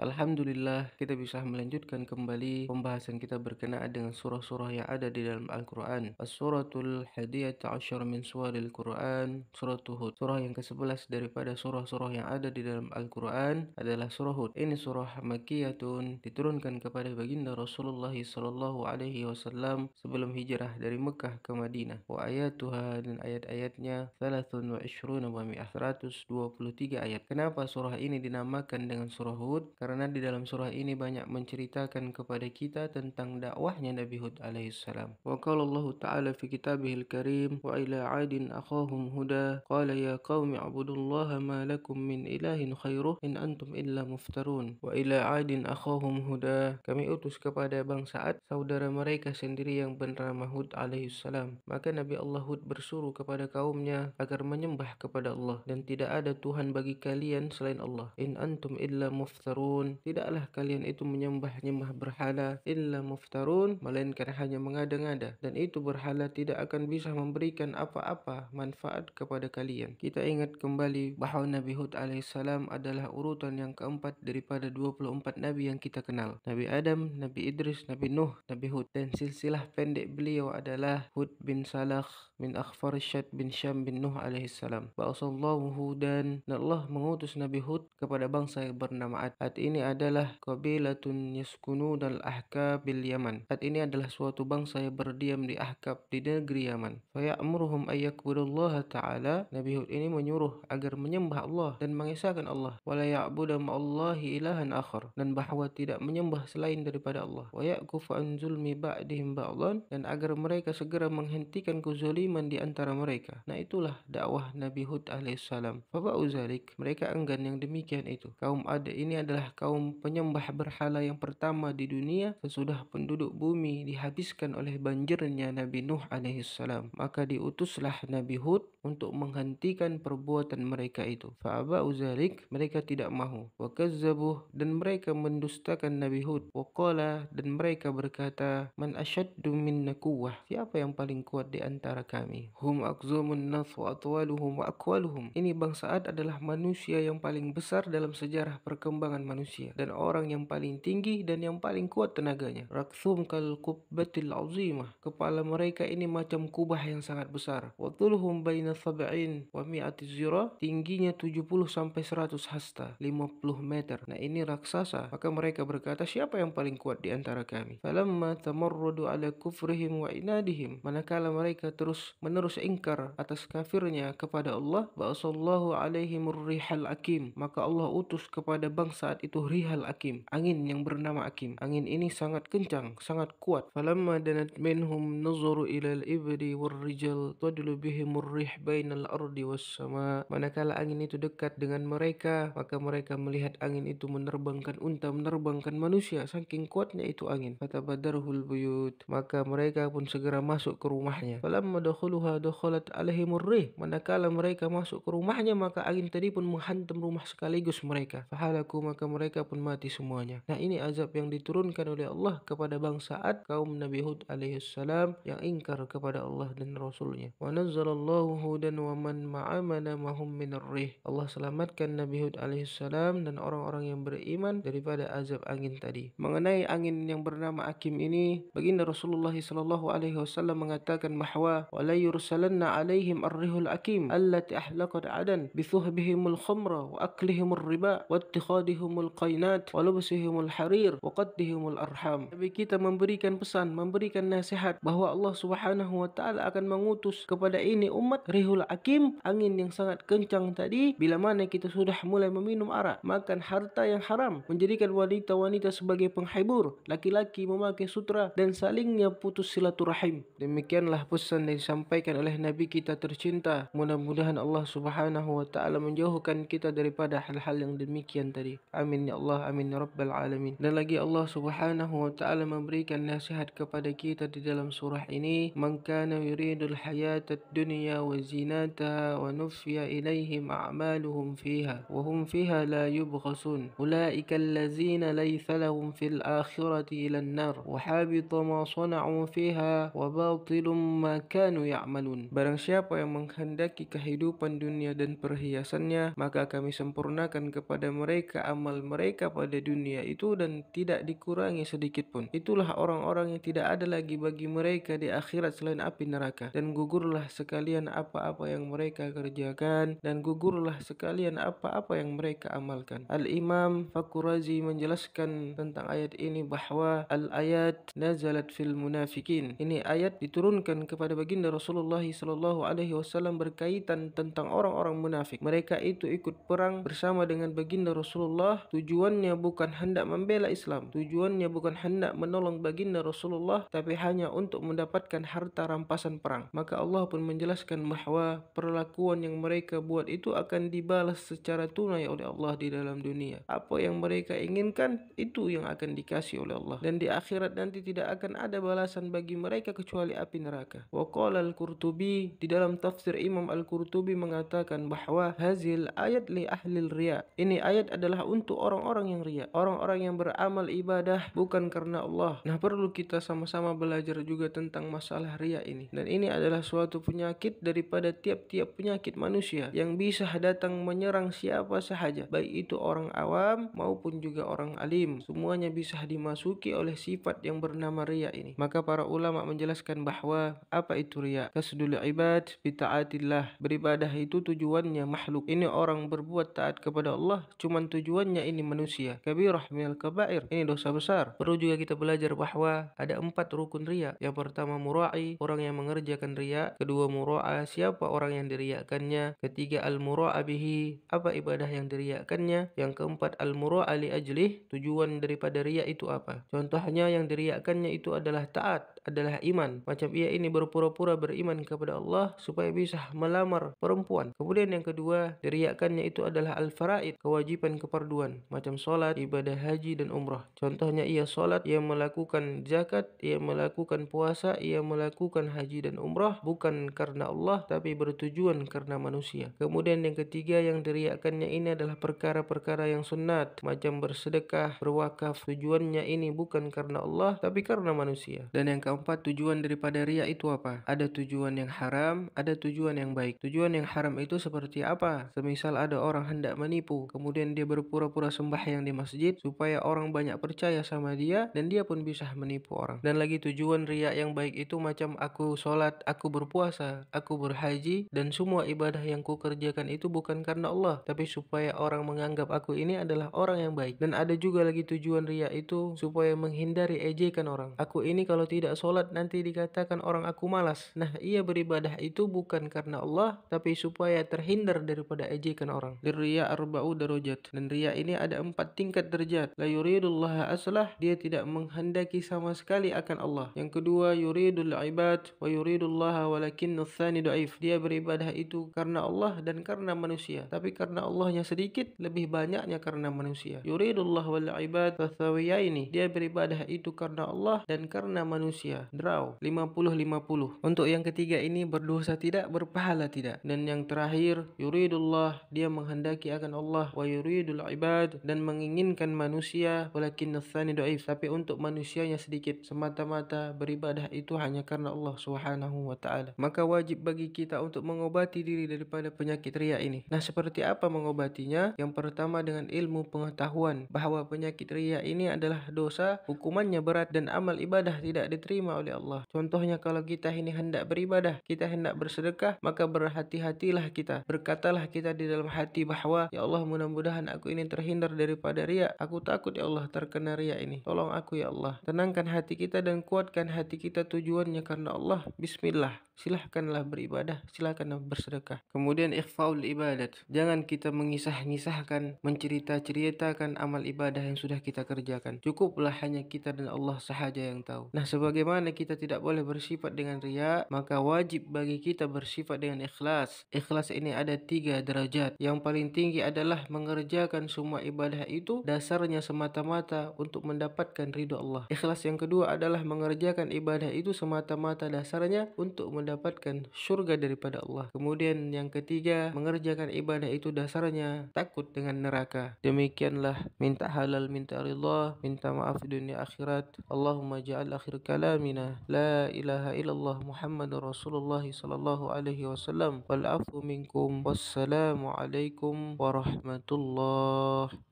Alhamdulillah, kita bisa melanjutkan kembali pembahasan kita berkenaan dengan surah-surah yang ada di dalam Al-Quran. As-suratul hadiyata asyar min suwaril Quran, surah Hud. Surah yang ke-11 daripada surah-surah yang ada di dalam Al-Quran adalah surah Hud. Ini surah Makkiyatun, diturunkan kepada baginda Rasulullah sallallahu alaihi wasallam sebelum hijrah dari Mekah ke Madinah. Wa ayatuha, dan ayat-ayatnya 23 wa mi'ah, 123 ayat. Kenapa surah ini dinamakan dengan surah Hud? Karena di dalam surah ini banyak menceritakan kepada kita tentang dakwahnya Nabi Hud alaihissalam. Wa qala Allah Ta'ala fi kitabihil karim, wa ila 'adin akhahum huda qala ya qaumi ibudullaha ma lakum min ilahin khairuh in antum illa muftarun. Wa ila 'adin akhahum huda, kami utus kepada bangsa Ad saudara mereka sendiri yang bernama Hud alaihissalam. Maka Nabi Allah Hud bersuruh kepada kaumnya agar menyembah kepada Allah, dan tidak ada Tuhan bagi kalian selain Allah. In antum illa muftarun, tidaklah kalian itu menyembah-nyembah berhala, illa muftarun, melainkan hanya mengada-ngada, dan itu berhala tidak akan bisa memberikan apa-apa manfaat kepada kalian. Kita ingat kembali bahawa Nabi Hud alaihissalam adalah urutan yang keempat daripada 24 Nabi yang kita kenal. Nabi Adam, Nabi Idris, Nabi Nuh, Nabi Hud. Dan silsilah pendek beliau adalah Hud bin Salakh bin Akhfarsyad bin Syam bin Nuh alaihissalam. Ba'asallahu Hudan, dan Allah mengutus Nabi Hud kepada bangsa yang bernama Ad. Ad ini adalah qabilatun yaskunun al-Ahqab bil Yaman. Ad ini adalah suatu bangsa yang berdiam di Ahqab, di negeri Yaman. Faya'muruhum ayyakbudullaha ta'ala, Nabi Hud ini menyuruh agar menyembah Allah dan mengesahkan Allah. Wala ya'budu ma'allahi ilahan akhar, dan bahawa tidak menyembah selain daripada Allah. Wa ya'kufu an zulmi ba'dihim ba'dan, dan agar mereka segera menghentikan kezaliman di antara mereka. Nah, itulah dakwah Nabi Hud alaihissalam. Faba'u zalik, mereka enggan yang demikian itu. Kaum Ad ini adalah kaum penyembah berhala yang pertama di dunia sesudah penduduk bumi dihabiskan oleh banjirnya Nabi Nuh alaihissalam. Maka diutuslah Nabi Hud untuk menghentikan perbuatan mereka itu. Fa'aba'u zalik, mereka tidak mahu. Wa kazzabuh, dan mereka mendustakan Nabi Hud. Wa qala, dan mereka berkata, man asyaddu minna quwwah, siapa yang paling kuat di antara kami? Hum aqzamun nas wa atwaluhum wa aqwaluhum, ini bangsa Ad adalah manusia yang paling besar dalam sejarah perkembangan manusia, dan orang yang paling tinggi dan yang paling kuat tenaganya. Rakthum kal qubbatil azimah, kepala mereka ini macam kubah yang sangat besar. Wa thuluhum baina sab'in wa mi'ati zira, tingginya 70 sampai 100 hasta, 50 meter. Nah, ini raksasa. Maka mereka berkata, siapa yang paling kuat di antara kami? Falamma tamarradu ala kufrihim wa inadihim, manakala mereka terus menerus ingkar atas kafirnya kepada Allah, ba'asallahu alaihimur rihal akim, maka Allah utus kepada bangsa itu rihal akim, angin yang bernama Akim. Angin ini sangat kencang, sangat kuat. Falamma danat minhum nazaru ilal ibri war rijal tadlu bihimur rih bainal ardi was sama, manakala angin itu dekat dengan mereka, maka mereka melihat angin itu menerbangkan unta, menerbangkan manusia, saking kuatnya itu angin. Fatabadarhul buyut, maka mereka pun segera masuk ke rumahnya. Falamma dakhuluha dakhalat alaihimur rih, manakala mereka masuk ke rumahnya, maka angin tadi pun menghantam rumah sekaligus mereka. Fahalaku, maka mereka pun mati semuanya. Nah, ini azab yang diturunkan oleh Allah kepada bangsa Ad, kaum Nabi Hud alaihissalam, yang ingkar kepada Allah dan Rasulnya. Wa nazzalallahu hudan wa man ma'amana mahum minar rih, Allah selamatkan Nabi Hud alaihissalam dan orang-orang yang beriman daripada azab angin tadi. Mengenai angin yang bernama Akim ini, baginda Rasulullah sallallahu alaihi wasallam mengatakan bahwa wala yursalanna alaihim ar-rihul akim allati ahlaqat adan bithuhbihimul khamra wa aklihimur riba wa ittikhadihimul qainat wa lubsihimul harir wa qaddihimul arham. Nabi kita memberikan pesan, memberikan nasihat bahwa Allah Subhanahu wa taala akan mengutus kepada ini umat rihul akim, angin yang sangat kencang tadi, bila mana kita sudah mulai meminum arak, makan harta yang haram, menjadikan wanita-wanita sebagai penghibur, laki-laki memakai sutra, dan salingnya putus silaturahim. Demikianlah pesan yang disampaikan oleh Nabi kita tercinta. Mudah-mudahan Allah Subhanahu wa taala menjauhkan kita daripada hal-hal yang demikian tadi. Amin ya Allah, amin ya rabbal alamin. Dan lagi Allah Subhanahu wa taala memberikan nasihat kepada kita di dalam surah ini, man kana yuridul hayatad dunya wa زينتها ونفي إليهم أعمالهم فيها وهم فيها لا يبخسون أولئك الذين ليس لهم في الآخرة إلى النار وحبط ما صنعوا فيها وباطل ما كانوا يعملون. Barang siapa yang menghendaki kehidupan dunia dan perhiasannya, maka kami sempurnakan kepada mereka amal mereka pada dunia itu dan tidak dikurangi sedikit pun. Itulah orang-orang yang tidak ada lagi bagi mereka di akhirat selain api neraka. Dan gugurlah sekalian apa-apa yang mereka kerjakan, dan gugurlah sekalian apa-apa yang mereka amalkan. Al-Imam Fakhur-Razi menjelaskan tentang ayat ini bahwa al-ayat nazalat fil munafikin. Ini ayat diturunkan kepada baginda Rasulullah sallallahu alaihi wasallam berkaitan tentang orang-orang munafik. Mereka itu ikut perang bersama dengan baginda Rasulullah. Tujuannya bukan hendak membela Islam, tujuannya bukan hendak menolong baginda Rasulullah, tapi hanya untuk mendapatkan harta rampasan perang. Maka Allah pun menjelaskan bahwa perlakuan yang mereka buat itu akan dibalas secara tunai oleh Allah di dalam dunia. Apa yang mereka inginkan itu yang akan dikasih oleh Allah, dan di akhirat nanti tidak akan ada balasan bagi mereka kecuali api neraka. Wa qala al-Qurtubi, di dalam tafsir Imam Al-Qurtubi mengatakan bahwa hazil ayat li ahli riya. Ini ayat adalah untuk orang-orang yang riya, orang-orang yang beramal ibadah bukan karena Allah. Nah, perlu kita sama-sama belajar juga tentang masalah riya ini. Dan ini adalah suatu penyakit daripada tiap-tiap penyakit manusia yang bisa datang menyerang siapa sahaja, baik itu orang awam maupun juga orang alim. Semuanya bisa dimasuki oleh sifat yang bernama riya ini. Maka para ulama menjelaskan bahwa apa itu riya? Kasdul ibad bi taatillah. Beribadah itu tujuannya makhluk. Ini orang berbuat taat kepada Allah, cuman tujuannya ini manusia. Kabirah minal kabair. Ini dosa besar. Perlu juga kita belajar bahwa ada 4 rukun riya. Yang pertama mura'i, orang yang mengerjakan riya. Kedua mura'a, siapa orang yang diriyakannya. Ketiga al-mura'a bihi, apa ibadah yang diriyakannya. Yang keempat al-mura'a li ajlih, tujuan daripada riya itu apa. Contohnya yang diriyakannya itu adalah taat, adalah iman. Macam ia ini berpura-pura beriman kepada Allah supaya bisa melamar perempuan. Kemudian yang kedua diriyakannya itu adalah al-faraid, kewajiban keperduan, macam solat, ibadah haji dan umrah. Contohnya ia solat, ia melakukan zakat, ia melakukan puasa, ia melakukan haji dan umrah bukan karena Allah tapi bertujuan karena manusia. Kemudian yang ketiga yang diriyakannya ini adalah perkara-perkara yang sunat, macam bersedekah, berwakaf. Tujuannya ini bukan karena Allah tapi karena manusia. Dan yang keempat, tujuan daripada riya itu apa? Ada tujuan yang haram, ada tujuan yang baik. Tujuan yang haram itu seperti apa? Semisal ada orang hendak menipu, kemudian dia berpura-pura sembahyang di masjid supaya orang banyak percaya sama dia dan dia pun bisa menipu orang. Dan lagi tujuan riya yang baik itu macam aku sholat, aku berpuasa, aku berhaji, dan semua ibadah yang ku kerjakan itu bukan karena Allah tapi supaya orang menganggap aku ini adalah orang yang baik. Dan ada juga lagi tujuan riya itu supaya menghindari ejekan orang. Aku ini kalau tidak sholat nanti dikatakan orang aku malas. Nah, ia beribadah itu bukan karena Allah tapi supaya terhindar daripada ejekan orang. Riya arba'u darajat. Dan riya ini ada 4 tingkat derajat. La yuridullah aslah, dia tidak menghendaki sama sekali akan Allah. Yang kedua yuridul ibad wa yuridullah walakinnu tsani dhaif. Dia beribadah itu karena Allah dan karena manusia, tapi karena Allahnya sedikit, lebih banyaknya karena manusia. Yuridullah wal ibad fathawiyaini. Dia beribadah itu karena Allah dan karena manusia. Draw 50-50. Untuk yang ketiga ini berdosa tidak, berpahala tidak. Dan yang terakhir yuridullah, dia menghendaki akan Allah, wa yuridul ibad, dan menginginkan manusia, walakin tsani dhaif, tapi untuk manusianya sedikit. Semata-mata beribadah itu hanya karena Allah Subhanahu wa taala. Maka wajib bagi kita untuk mengobati diri daripada penyakit riya ini. Nah, seperti apa mengobatinya? Yang pertama dengan ilmu pengetahuan bahwa penyakit riya ini adalah dosa, hukumannya berat dan amal ibadah tidak diterima oleh Allah. Contohnya kalau kita ini hendak beribadah, kita hendak bersedekah, maka berhati-hatilah kita. Berkatalah kita di dalam hati bahwa ya Allah, mudah-mudahan aku ini terhindar daripada riya. Aku takut ya Allah terkena riya ini. Tolong aku ya Allah. Tenangkan hati kita dan kuatkan hati kita tujuannya karena Allah. Bismillah. Silahkanlah beribadah, silahkanlah bersedekah. Kemudian ikhfaul ibadat. Jangan kita mengisah-ngisahkan, mencerita-ceritakan amal ibadah yang sudah kita kerjakan. Cukuplah hanya kita dan Allah sahaja yang tahu. Nah, sebagaimana kita tidak boleh bersifat dengan riya, maka wajib bagi kita bersifat dengan ikhlas. Ikhlas ini ada 3 derajat. Yang paling tinggi adalah mengerjakan semua ibadah itu dasarnya semata-mata untuk mendapatkan ridho Allah. Ikhlas yang kedua adalah mengerjakan ibadah itu semata-mata dasarnya untuk mendapatkan surga daripada Allah. Kemudian yang ketiga, mengerjakan ibadah itu dasarnya takut dengan neraka. Demikianlah minta halal, minta ridha, minta maaf di dunia akhirat. Allahumma ja'al akhir kalamina la ilaha illallah Muhammadur Rasulullah sallallahu alaihi wasallam wal afu minkum. Wassalamu alaikum warahmatullahi